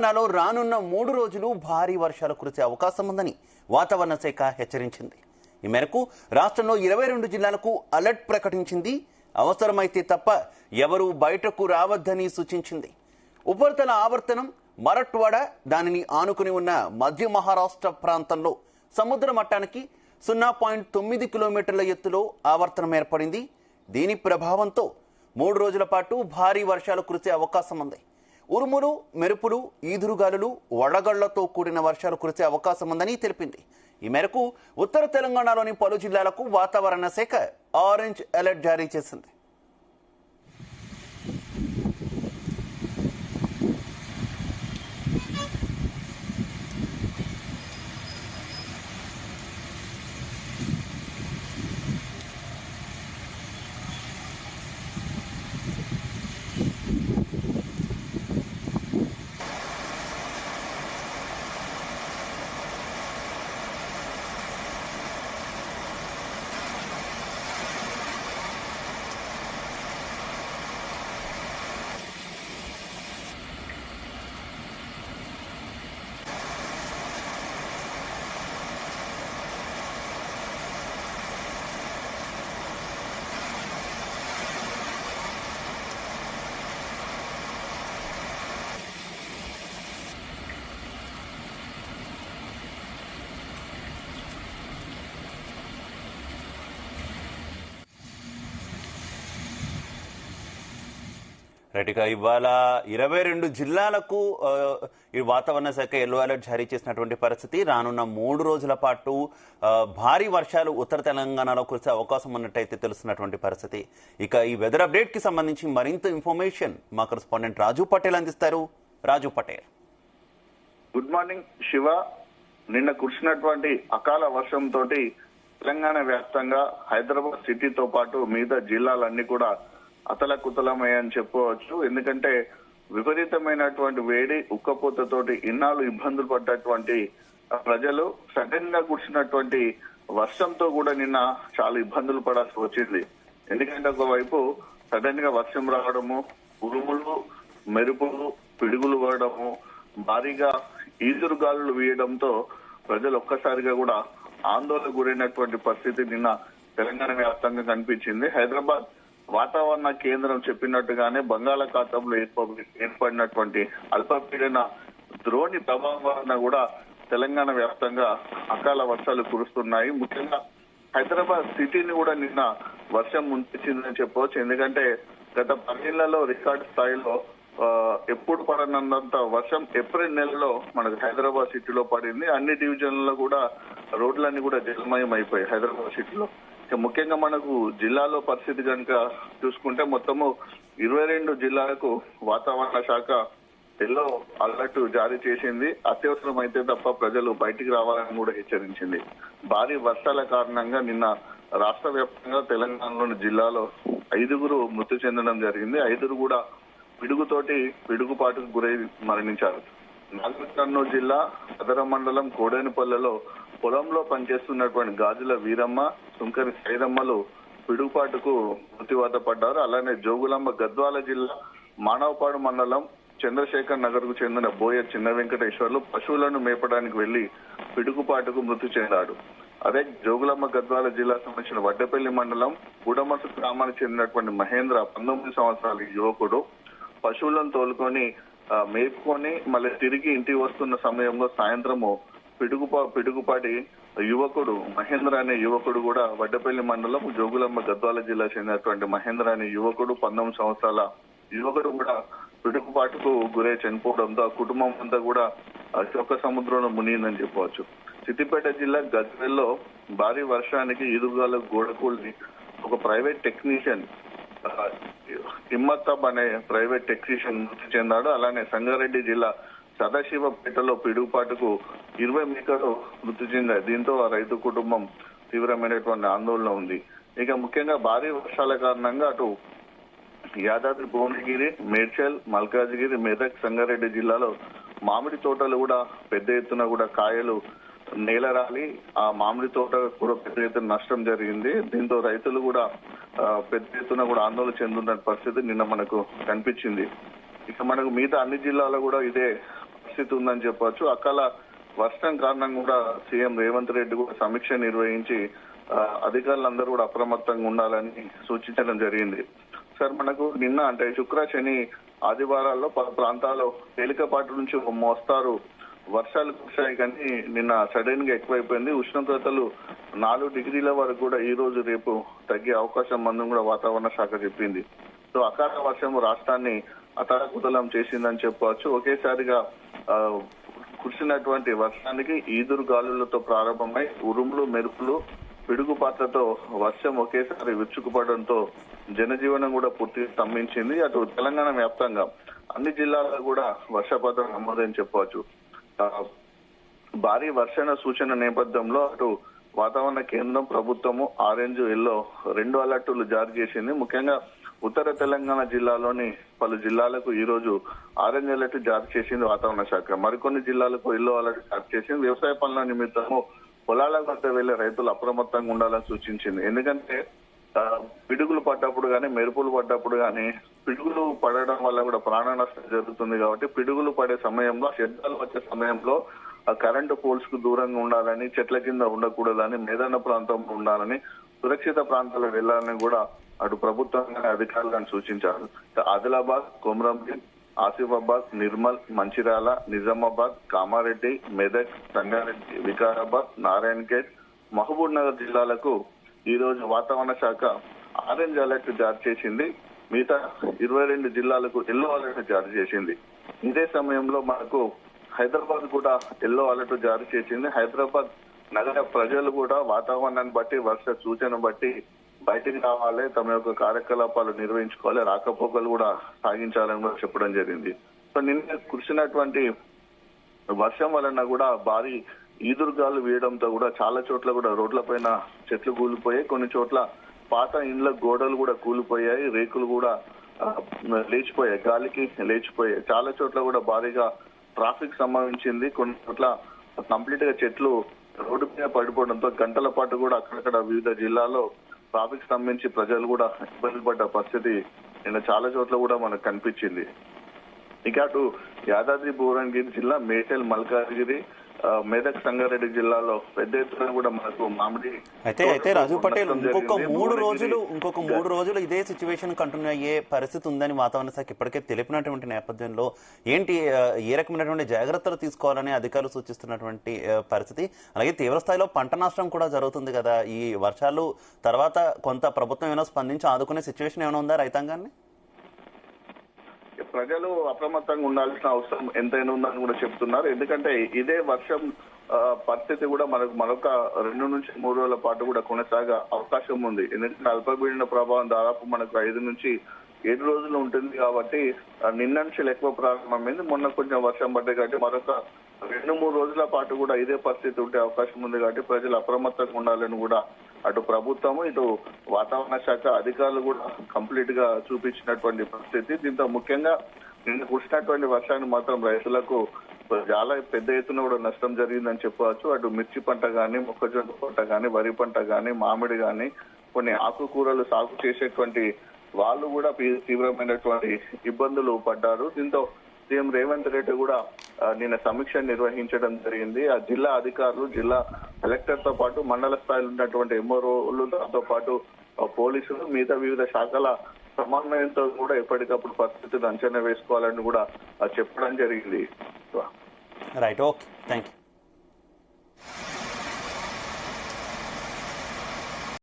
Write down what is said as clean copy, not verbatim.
తెలంగాణలో రానున్న 3 రోజులు భారీ వర్షాలు కురిసే అవకాశం ఉందని వాతావరణ శాఖ హెచ్చరించింది. ఈ మేరకు రాష్ట్రంలో 22 జిల్లాలకు అలర్ట్ ప్రకటించింది. అవసరమైతే తప్ప ఎవరూ బయటకు రావద్దని సూచించింది. ఉపరితల ఆవర్తనం మరట్వాడ దానిని ఆనుకుని ఉన్న మధ్య మహారాష్ట్ర ప్రాంతంలో సముద్ర మట్టానికి 0.9 కిలోమీటర్ల ఎత్తులో ఆవర్తనం ఏర్పడింది. దీని ప్రభావంతో 3 రోజుల పాటు భారీ వర్షాలు కురిసే అవకాశం ఉంది. ఉరుములు, మెరుపులు, ఈదురుగాలులు, వడగళ్లతో కూడిన వర్షాలు కురిసే అవకాశం ఉందని తెలిపింది. ఈ మేరకు ఉత్తర తెలంగాణలోని పలు జిల్లాలకు వాతావరణ శాఖ ఆరెంజ్ అలర్ట్ జారీ చేసింది. రైట్గా ఇవాళ 22 జిల్లాలకు ఈ వాతావరణ శాఖ ఎల్లో అలర్ట్ జారీ చేసినటువంటి పరిస్థితి. రానున్న 3 రోజుల పాటు భారీ వర్షాలు ఉత్తర తెలంగాణలో కురిసే అవకాశం ఉన్నట్టయితే తెలుస్తున్నటువంటి పరిస్థితి. ఇక ఈ వెదర్ అప్డేట్ కి సంబంధించి మరింత ఇన్ఫర్మేషన్ మా కరెస్పాండెంట్ రాజు పటేల్ అందిస్తారు. రాజు పటేల్. Good morning Shiva. నిన్న కురిసినటువంటి అకాల వర్షంతో తెలంగాణ వ్యాప్తంగా హైదరాబాద్ సిటీతో పాటు మిగతా జిల్లాలన్నీ కూడా అతలకుతలమయ్యని చెప్పవచ్చు. ఎందుకంటే విపరీతమైనటువంటి వేడి, ఉక్కపోతతోటి ఇన్నాళ్ళు ఇబ్బందులు పడ్డటువంటి ప్రజలు సడన్ గా కురిసినటువంటి వర్షంతో కూడా నిన్న చాలా ఇబ్బందులు పడాల్సి వచ్చింది. ఎందుకంటే ఒకవైపు సడన్ గా వర్షం రావడము, ఉరుములు, మెరుపులు, పిడుగులు పడడము, భారీగా ఈదురుగాలులు వీయడంతో ప్రజలు ఒక్కసారిగా కూడా ఆందోళన గురైనటువంటి పరిస్థితి నిన్న తెలంగాణ వ్యాప్తంగా కనిపించింది. హైదరాబాద్ వాతావరణ కేంద్రం చెప్పినట్టుగానే బంగాళాఖాతంలో ఏర్పడినటువంటి అల్పపీడన ద్రోణి ప్రభావం వలన కూడా తెలంగాణ వ్యాప్తంగా అకాల వర్షాలు కురుస్తున్నాయి. ముఖ్యంగా హైదరాబాద్ సిటీని కూడా నిన్న వర్షం ముంచెత్తిందని చెప్పవచ్చు. ఎందుకంటే గత 10 నెలల్లో రికార్డు స్థాయిలో ఎప్పుడు పడనంత వర్షం ఏప్రిల్ నెలలో మనకు హైదరాబాద్ సిటీలో పడింది. అన్ని డివిజన్లలో కూడా రోడ్లన్నీ కూడా జలమయం అయిపోయాయి హైదరాబాద్ సిటీలో. ముఖ్యంగా మనకు జిల్లాలో పరిస్థితి కనుక చూసుకుంటే మొత్తము 22 జిల్లాలకు వాతావరణ శాఖ ఎల్లో అలర్ట్ జారీ చేసింది. అత్యవసరం అయితే తప్ప ప్రజలు బయటికి రావాలని కూడా హెచ్చరించింది. భారీ వర్షాల కారణంగా నిన్న రాష్ట్ర వ్యాప్తంగా తెలంగాణలోని జిల్లాలో 5 మృతి చెందడం జరిగింది. 5 కూడా పిడుగుపాటుకు గురై మరణించారు. నాగర్ కర్నూలు జిల్లా సదర మండలం కోడేనిపల్లెలో పొలంలో పనిచేస్తున్నటువంటి గాజుల వీరమ్మ, సుంకరి సైదమ్మలు పిడుగుపాటుకు మృత్యువాత పడ్డారు. అలానే జోగులాంబ గద్వాల జిల్లా మానవపాడు మండలం చంద్రశేఖర్ నగర్ కు చెందిన బోయ చిన్న వెంకటేశ్వర్లు పశువులను మేపడానికి వెళ్లి పిడుగుపాటుకు మృతి చెందాడు. అదే జోగులాంబ గద్వాల జిల్లా సంబంధించిన వడ్డపల్లి మండలం గుడమసు గ్రామానికి చెందినటువంటి మహేంద్ర 19 సంవత్సరాల యువకుడు పశువులను తోలుకొని మేపుకొని మళ్ళీ తిరిగి ఇంటికి వస్తున్న సమయంలో సాయంత్రము పిడుగుపాటి యువకుడు మహేంద్ర అనే యువకుడు కూడా వడ్డపల్లి మండలం జోగులాంబ గద్వాల జిల్లా చెందినటువంటి మహేంద్ర అనే యువకుడు 19 సంవత్సరాల యువకుడు కూడా పిడుగుపాటుకు గురై చనిపోవడంతో ఆ కుటుంబం అంతా కూడా శోక సముద్రంలో మునిగిందని చెప్పవచ్చు. సిద్దిపేట జిల్లా గజ్వేల్లో భారీ వర్షానికి ఈదురుగాలు గోడకూల్ని ఒక ప్రైవేట్ టెక్నీషియన్ హిమ్మత్ అనే ప్రైవేట్ టెక్నీషియన్ మృతి చెందాడు. అలానే సంగారెడ్డి జిల్లా సదాశివపేటలో పిడుగుపాటుకు 20 మీటర్లు మృతి చెందాయి. దీంతో ఆ రైతు కుటుంబం తీవ్రమైనటువంటి ఆందోళన ఉంది. ఇక ముఖ్యంగా భారీ వర్షాల కారణంగా అటు యాదాద్రి భువనగిరి, మేడ్చల్, మల్కాజ్గిరి, మెదక్, సంగారెడ్డి జిల్లాలో మామిడి తోటలు కూడా పెద్ద ఎత్తున కూడా కాయలు నేలరాలి ఆ మామిడి తోట కూడా పెద్ద ఎత్తున నష్టం జరిగింది. దీంతో రైతులు కూడా పెద్ద ఎత్తున కూడా ఆందోళన చెందుతున్న పరిస్థితి నిన్న మనకు కనిపించింది. ఇక మనకు మిగతా అన్ని జిల్లాలో కూడా ఇదే పరిస్థితి ఉందని చెప్పొచ్చు. అకాల వర్షం కారణంగా కూడా సీఎం రేవంత్ రెడ్డి కూడా సమీక్ష నిర్వహించి అధికారులందరూ కూడా అప్రమత్తంగా ఉండాలని సూచించడం జరిగింది. సార్, మనకు నిన్న అంటే శుక్ర శని ఆదివారాల్లో పలు ప్రాంతాల్లో తేలికపాటి నుంచి మోస్తారు వర్షాలు కురిశాయి, కానీ నిన్న సడన్ గా ఎక్కువైపోయింది. ఉష్ణోగ్రతలు 4 డిగ్రీల వరకు కూడా ఈ రోజు రేపు తగ్గే అవకాశం ఉందని కూడా వాతావరణ శాఖ చెప్పింది. సో అకాల వర్షం రాష్ట్రాన్ని అతలాకుతలం చేసిందని చెప్పవచ్చు. ఒకేసారిగా కురిసినటువంటి వర్షానికి ఈదురు గాలులతో ప్రారంభమై ఉరుములు, మెరుపులు, పిడుగుపాట్లతో వర్షం ఒకేసారి విరుచుకుపడడంతో జనజీవనం కూడా పూర్తిగా స్తంభించింది. అటు తెలంగాణ వ్యాప్తంగా అన్ని జిల్లాల్లో కూడా వర్షపాతం నమోదని చెప్పవచ్చు. భారీ వర్షణ సూచన నేపథ్యంలో అటు వాతావరణ కేంద్రం, ప్రభుత్వము ఆరెంజ్, ఎల్లో 2 అలర్టులు జారీ చేసింది. ముఖ్యంగా ఉత్తర తెలంగాణ జిల్లాలోని పలు జిల్లాలకు ఈ రోజు ఆరెంజ్ అలర్ట్ జారీ చేసింది వాతావరణ శాఖ. మరికొన్ని జిల్లాలకు ఎల్లో అలర్ట్ జారీ చేసింది. వ్యవసాయ పనుల నిమిత్తము పొలాల వద్ద వెళ్లే రైతులు అప్రమత్తంగా ఉండాలని సూచించింది. ఎందుకంటే పిడుగులు పడ్డప్పుడు కానీ, మెరుపులు పడ్డప్పుడు కానీ, పిడుగులు పడడం వల్ల కూడా ప్రాణ నష్టం జరుగుతుంది. కాబట్టి పిడుగులు పడే సమయంలో, శబ్దాలు వచ్చే సమయంలో కరెంటు పోల్స్ కు దూరంగా ఉండాలని, చెట్ల కింద ఉండకూడదని, మైదాన ప్రాంతంలో ఉండాలని, సురక్షిత ప్రాంతాలకు వెళ్లాలని కూడా అటు ప్రభుత్వం అధికారులను సూచించారు. ఆదిలాబాద్, కొమరంభీం, ఆసిఫాబాద్, నిర్మల్, మంచిర్యాల, నిజామాబాద్, కామారెడ్డి, మెదక్, సంగారెడ్డి, వికారాబాద్, నారాయణఖేడ్, మహబూబ్ నగర్ జిల్లాలకు ఈ రోజు వాతావరణ శాఖ ఆరెంజ్ అలర్ట్ జారీ చేసింది. మిగతా 22 జిల్లాలకు ఎల్లో అలర్ట్ జారీ చేసింది. ఇదే సమయంలో మనకు హైదరాబాద్ కూడా ఎల్లో అలర్ట్ జారీ చేసింది. హైదరాబాద్ నగర ప్రజలు కూడా వాతావరణాన్ని బట్టి, వర్ష సూచన బట్టి బయటికి రావాలి, తమ యొక్క కార్యకలాపాలు నిర్వహించుకోవాలి, రాకపోకలు కూడా సాగించాలని కూడా చెప్పడం జరిగింది. సో నిన్న కురిసినటువంటి వర్షం వలన కూడా భారీ ఈదురుగాలు వేయడంతో కూడా చాలా చోట్ల కూడా రోడ్లపైన చెట్లు కూలిపోయాయి. కొన్ని చోట్ల పాత ఇండ్ల గోడలు కూడా కూలిపోయాయి, రేకులు కూడా లేచిపోయాయి, గాలికి లేచిపోయాయి. చాలా చోట్ల కూడా భారీగా ట్రాఫిక్ సంభవించింది. కొన్ని చోట్ల కంప్లీట్ గా చెట్లు రోడ్డు మీద పడిపోవడంతో గంటల పాటు కూడా అక్కడక్కడ వివిధ జిల్లాల్లో ట్రాఫిక్ స్తంభించి ప్రజలు కూడా ఇబ్బంది పడ్డ పరిస్థితి నిన్న చాలా చోట్ల కూడా మనకు కనిపించింది. ఇక అటు యాదాద్రి భువనగిరి జిల్లా, మేడ్చల్, మల్కాజ్గిరి, మెదక్, సంగారెడ్డి జిల్లాలో పెద్ద ఎత్తున కూడా మనకు మామిడి అయితే రాజు పటేల్ ఇంకొక మూడు రోజులు ఇదే సిచ్యువేషన్ కంటిన్యూ అయ్యే పరిస్థితి ఉందని వాతావరణ శాఖ ఇప్పటికే తెలిపినటువంటి నేపథ్యంలో ఏంటి ఏ రకమైనటువంటి జాగ్రత్తలు తీసుకోవాలని అధికారులు సూచిస్తున్నటువంటి పరిస్థితి? అలాగే తీవ్రస్థాయిలో పంట నష్టం కూడా జరుగుతుంది కదా. ఈ వర్షాలు తర్వాత కొంత ప్రభుత్వం ఏమైనా స్పందించి ఆదుకునే సిచ్యువేషన్ ఏమైనా ఉందా రైతాంగాన్ని? ప్రజలు అప్రమత్తంగా ఉండాల్సిన అవసరం ఎంతైనా ఉందని కూడా చెప్తున్నారు. ఎందుకంటే ఇదే వర్షం పరిస్థితి కూడా మనకు మరొక 2 నుంచి 3 రోజుల పాటు కూడా కొనసాగే అవకాశం ఉంది. ఎందుకంటే అల్పపీడన ప్రభావం దాదాపు మనకు 5 నుంచి 7 రోజులు ఉంటుంది. కాబట్టి నిన్న నుంచి ఎక్కువ ప్రారంభమైంది. మొన్న కొంచెం వర్షం పడ్డాయి కాబట్టి మరొక 2-3 రోజుల పాటు కూడా ఇదే పరిస్థితి ఉండే అవకాశం ఉంది. కాబట్టి ప్రజలు అప్రమత్తంగా ఉండాలని కూడా అటు ప్రభుత్వము, ఇటు వాతావరణ శాఖ అధికారులు కూడా కంప్లీట్ గా చూపించినటువంటి పరిస్థితి. దీంతో ముఖ్యంగా నిన్న కురిసినటువంటి వర్షాన్ని మాత్రం రైతులకు చాలా పెద్ద ఎత్తున కూడా నష్టం జరిగిందని చెప్పవచ్చు. అటు మిర్చి పంట గానీ, మొక్కజొన్న పంట గానీ, వరి పంట గానీ, మామిడి గానీ, కొన్ని ఆకుకూరలు సాగు చేసేటువంటి వాళ్ళు కూడా తీవ్రమైనటువంటి ఇబ్బందులు పడ్డారు. దీంతో సీఎం రేవంత్ రెడ్డి కూడా నిన్న సమీక్ష నిర్వహించడం జరిగింది. ఆ జిల్లా అధికారులు, జిల్లా కలెక్టర్ తో పాటు మండల స్థాయిలో ఉన్నటువంటి ఎంఓలు, దాంతో పాటు పోలీసులు, మిగతా వివిధ శాఖల సమన్వయంతో కూడా ఎప్పటికప్పుడు పరిస్థితిని అంచనా వేసుకోవాలని కూడా చెప్పడం జరిగింది. Right, okay, thank you.